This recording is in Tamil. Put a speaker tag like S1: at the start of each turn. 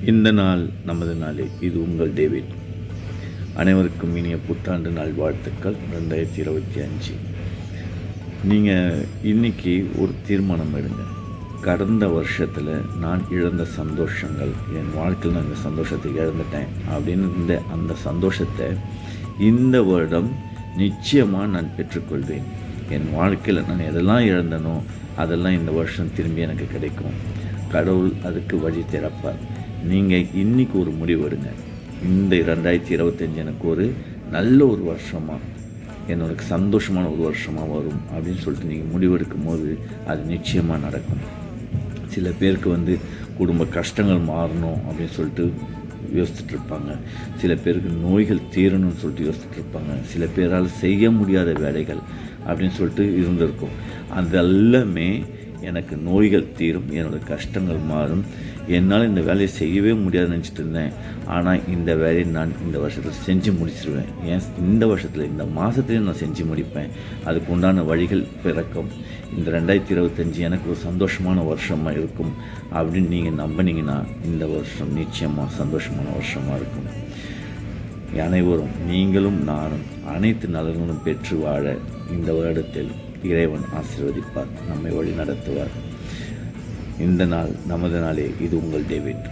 S1: இந்த நாள் நமது நாளே. இது உங்கள் டேவிட். அனைவருக்கும் இனிய புத்தாண்டு நாள் வாழ்த்துக்கள் 2025. நீங்கள் இன்றைக்கி ஒரு தீர்மானம் எடுங்க. கடந்த வருஷத்தில் நான் இழந்த சந்தோஷங்கள், என் வாழ்க்கையில் நான் இந்த சந்தோஷத்தை இழந்துட்டேன் அப்படின்னு அந்த சந்தோஷத்தை இந்த வருடம் நிச்சயமாக நான் பெற்றுக்கொள்வேன். என் வாழ்க்கையில் நான் எதெல்லாம் இழந்தனோ அதெல்லாம் இந்த வருஷம் திரும்பி எனக்கு கிடைக்கும். கடவுள் அதுக்கு வழி திறப்பார். நீங்கள் இன்றைக்கி ஒரு முடிவு எடுங்க. இந்த 2025 எனக்கு ஒரு நல்ல ஒரு வருஷமாக, என்னோட சந்தோஷமான ஒரு வருஷமாக வரும் அப்படின்னு சொல்லிட்டு நீங்கள் முடிவெடுக்கும் போது அது நிச்சயமாக நடக்கும். சில பேருக்கு குடும்ப கஷ்டங்கள் மாறணும் அப்படின்னு சொல்லிட்டு யோசிச்சுட்ருப்பாங்க. சில பேருக்கு நோய்கள் தீரணும்னு சொல்லிட்டு யோசிச்சுட்ருப்பாங்க. சில பேரால் செய்ய முடியாத வேலைகள் அப்படின்னு சொல்லிட்டு இருந்திருக்கும். அதெல்லாமே எனக்கு நோய்கள் தீரும், என்னோடய கஷ்டங்கள் மாறும், என்னால் இந்த வேலையை செய்யவே முடியாதுன்னு நினச்சிட்டு இருந்தேன். ஆனால் இந்த வேலையை நான் இந்த வருஷத்தில் செஞ்சு முடிச்சிடுவேன். இந்த வருஷத்தில் இந்த மாதத்துலேயும் நான் செஞ்சு முடிப்பேன். அதுக்கு உண்டான வழிகள் பிறக்கும். இந்த 2025 எனக்கு ஒரு சந்தோஷமான வருஷமாக இருக்கும் அப்படின்னு நீங்கள் நம்பினீங்கன்னா இந்த வருஷம் நிச்சயமாக சந்தோஷமான வருஷமாக இருக்கும். அனைவரும், நீங்களும் நானும் அனைத்து நலன்களும் பெற்று வாழ இந்த வருடத்தில் இறைவன் ஆசீர்வதிப்பார், நம்மை வழி நடத்துவார். இந்த நாள் நமது நாளே. இது உங்கள் டேவிட்.